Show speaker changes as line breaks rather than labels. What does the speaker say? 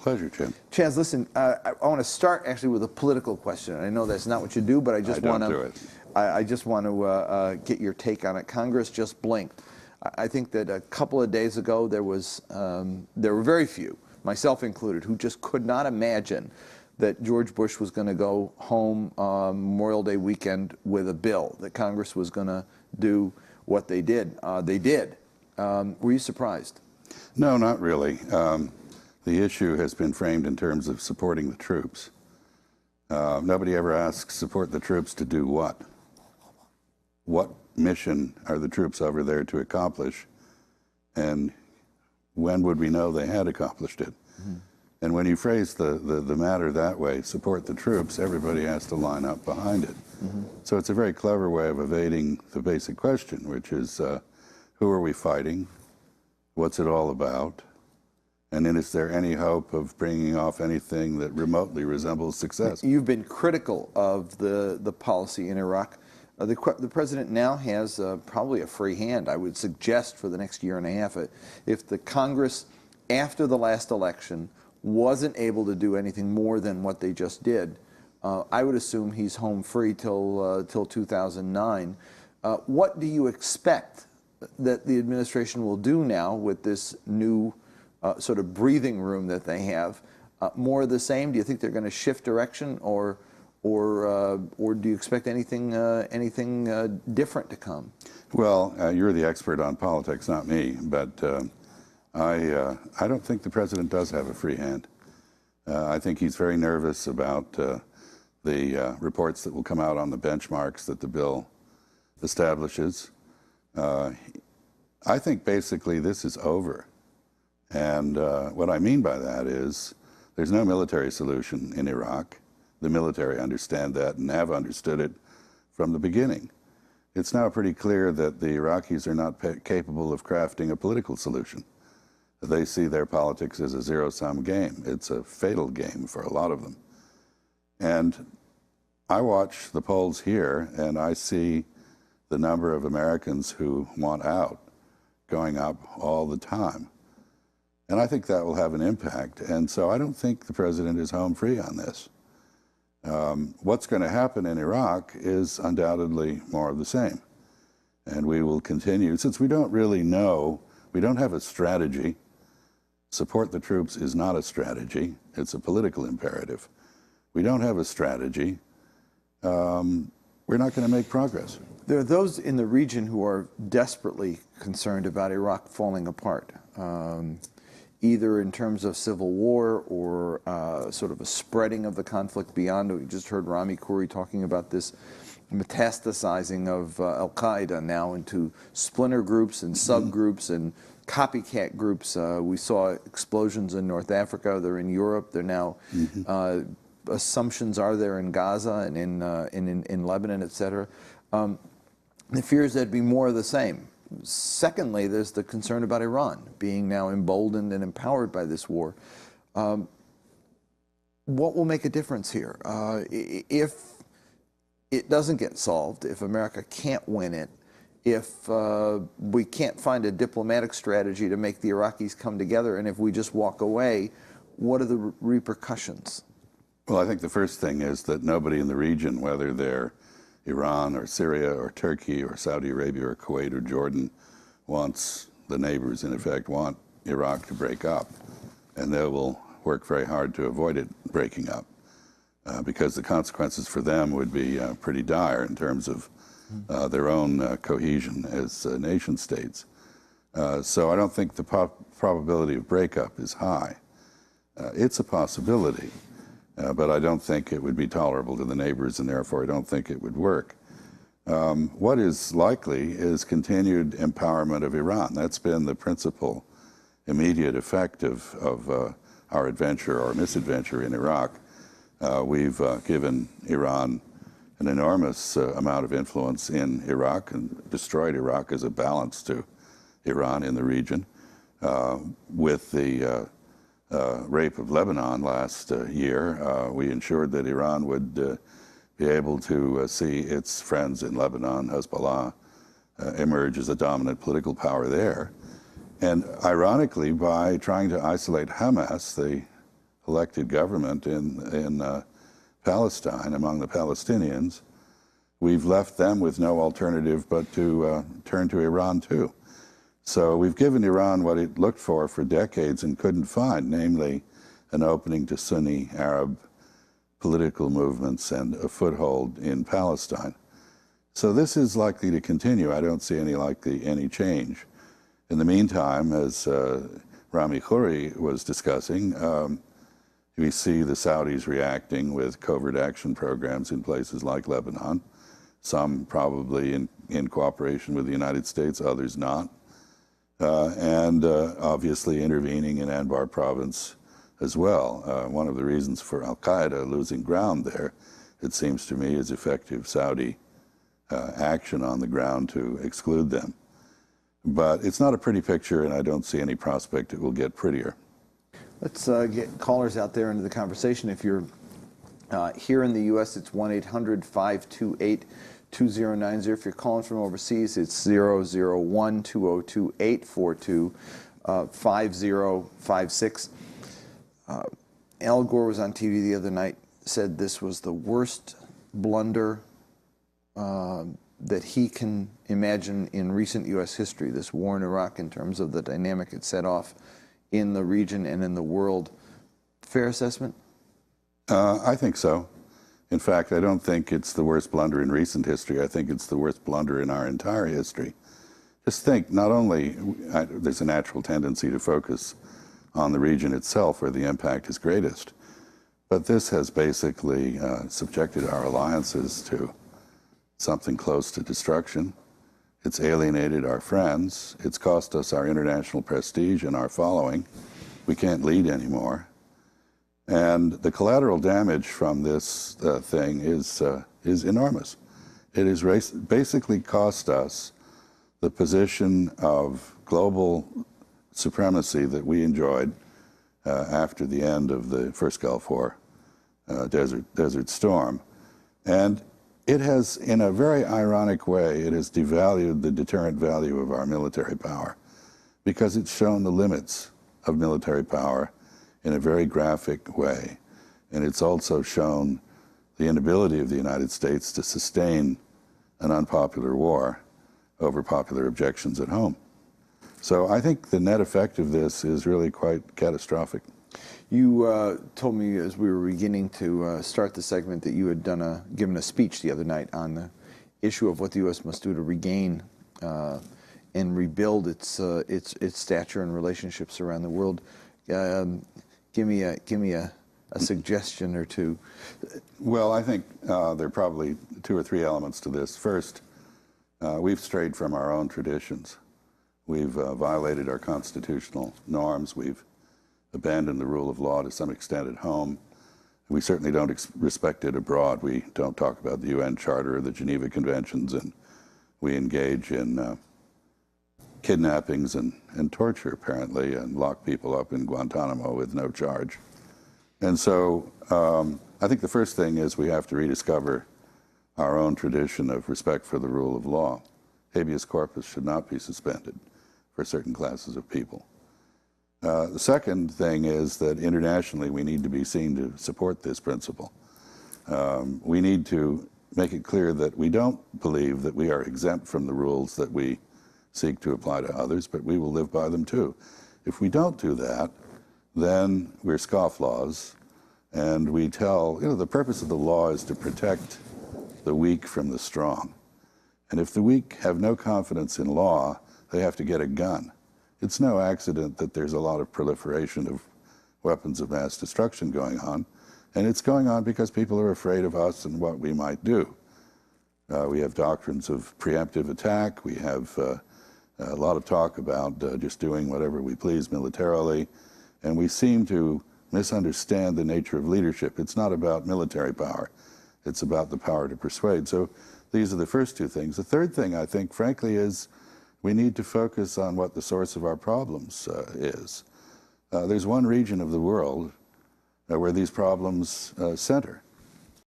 pleasure, Jim.
Chaz, listen, I want to start actually with a political question. I know that's not what you do, but I just want to. I just want to get your take on it. Congress just blinked. I think that a couple of days ago there were very few, myself included, who just could not imagine that George Bush was going to go home Memorial Day weekend with a bill, that Congress was going to do what they did. They did. Were you surprised?
No, not really. The issue has been framed in terms of supporting the troops. Nobody ever asks, support the troops to do what? What mission are the troops over there to accomplish? And when would we know they had accomplished it? Mm-hmm. And when you phrase the matter that way, support the troops, everybody has to line up behind it. Mm-hmm. So it's a very clever way of evading the basic question, which is, who are we fighting? What's it all about? And then is there any hope of bringing off anything that remotely resembles success? You've
been critical of the policy in Iraq. The president now has probably a free hand, I would suggest, for the next year and a half. If the Congress, after the last election, wasn't able to do anything more than what they just did, I would assume he's home free till 2009. What do you expect that the administration will do now with this new sort of breathing room that they have? More of the same? Do you think they're going to shift direction, or do you expect anything different to come?
Well, you're the expert on politics, not me, but I don't think the president does have a free hand. I think he's very nervous about the reports that will come out on the benchmarks that the bill establishes. I think basically this is over. And what I mean by that is there's no military solution in Iraq. The military understand that and have understood it from the beginning. It's now pretty clear that the Iraqis are not capable of crafting a political solution. They see their politics as a zero-sum game. It's a fatal game for a lot of them. And I watch the polls here, and I see the number of Americans who want out going up all the time. And I think that will have an impact. And so I don't think the president is home free on this. What's going to happen in Iraq is undoubtedly more of the same. And we will continue, since we don't really know, we don't have a strategy. Support the troops is not a strategy. It's a political imperative. We don't have a strategy. We're not going to make progress.
There are those in the region who are desperately concerned about Iraq falling apart, either in terms of civil war or sort of a spreading of the conflict beyond. We just heard Rami Khouri talking about this metastasizing of al-Qaeda now into splinter groups and subgroups and copycat groups. We saw explosions in North Africa. They're in Europe. They're now, assumptions are there in Gaza and in Lebanon, et cetera. The fears there'd be more of the same. Secondly, there's the concern about Iran being now emboldened and empowered by this war. What will make a difference here? If it doesn't get solved, if America can't win it, if we can't find a diplomatic strategy to make the Iraqis come together, and if we just walk away, what are the repercussions?
Well, I think the first thing is that nobody in the region, whether they're Iran or Syria or Turkey or Saudi Arabia or Kuwait or Jordan, wants, the neighbors in effect, want Iraq to break up. And they will work very hard to avoid it breaking up because the consequences for them would be pretty dire in terms of their own cohesion as nation states. So I don't think the probability of breakup is high. It's a possibility. But I don't think it would be tolerable to the neighbors, and therefore I don't think it would work. What is likely is continued empowerment of Iran. That's been the principal immediate effect of our adventure or misadventure in Iraq. We've given Iran an enormous amount of influence in Iraq and destroyed Iraq as a balance to Iran in the region. With the rape of Lebanon last year, we ensured that Iran would be able to see its friends in Lebanon, Hezbollah, emerge as a dominant political power there. And ironically, by trying to isolate Hamas, the elected government in Palestine, among the Palestinians, we've left them with no alternative but to turn to Iran too. So we've given Iran what it looked for decades and couldn't find, namely an opening to Sunni Arab political movements and a foothold in Palestine. So this is likely to continue. I don't see any change. In the meantime, as Rami Khouri was discussing, we see the Saudis reacting with covert action programs in places like Lebanon, some probably in cooperation with the United States, others not, and obviously intervening in Anbar province as well. One of the reasons for al-Qaeda losing ground there, it seems to me, is effective Saudi action on the ground to exclude them. But it's not a pretty picture, and I don't see any prospect it will get prettier.
Let's get callers out there into the conversation. If you're here in the U.S., it's 1-800-528-2090. If you're calling from overseas, it's 001-202-842-5056. Al Gore was on TV the other night, said this was the worst blunder that he can imagine in recent U.S. history, this war in Iraq, in terms of the dynamic it set off in the region and in the world. Fair assessment?
I think so. In fact, I don't think it's the worst blunder in recent history. I think it's the worst blunder in our entire history. Just think, not only there's a natural tendency to focus on the region itself where the impact is greatest, but this has basically subjected our alliances to something close to destruction. It's alienated our friends. It's cost us our international prestige and our following. We can't lead anymore. And the collateral damage from this thing is enormous. It has basically cost us the position of global supremacy that we enjoyed after the end of the first Gulf War, Desert Storm. And it has, in a very ironic way, it has devalued the deterrent value of our military power because it's shown the limits of military power in a very graphic way. And it's also shown the inability of the United States to sustain an unpopular war over popular objections at home. So I think the net effect of this is really quite catastrophic.
You told me as we were beginning to start the segment that you had given a speech the other night on the issue of what the U.S. must do to regain and rebuild its stature and relationships around the world. Give me a suggestion or two.
Well, I think there are probably two or three elements to this. First, we've strayed from our own traditions. We've violated our constitutional norms. We've abandoned the rule of law to some extent at home. We certainly don't respect it abroad. We don't talk about the UN Charter or the Geneva Conventions, and we engage in kidnappings and torture, apparently, and lock people up in Guantanamo with no charge. And so I think the first thing is we have to rediscover our own tradition of respect for the rule of law. Habeas corpus should not be suspended for certain classes of people. The second thing is that internationally we need to be seen to support this principle. We need to make it clear that we don't believe that we are exempt from the rules that we seek to apply to others, but we will live by them too. If we don't do that, then we're scofflaws, and we tell, the purpose of the law is to protect the weak from the strong. And if the weak have no confidence in law, they have to get a gun. It's no accident that there's a lot of proliferation of weapons of mass destruction going on, and it's going on because people are afraid of us and what we might do. We have doctrines of preemptive attack. We have a lot of talk about just doing whatever we please militarily, and we seem to misunderstand the nature of leadership. It's not about military power. It's about the power to persuade. So these are the first two things. The third thing, I think, frankly, is we need to focus on what the source of our problems is. There's one region of the world where these problems center,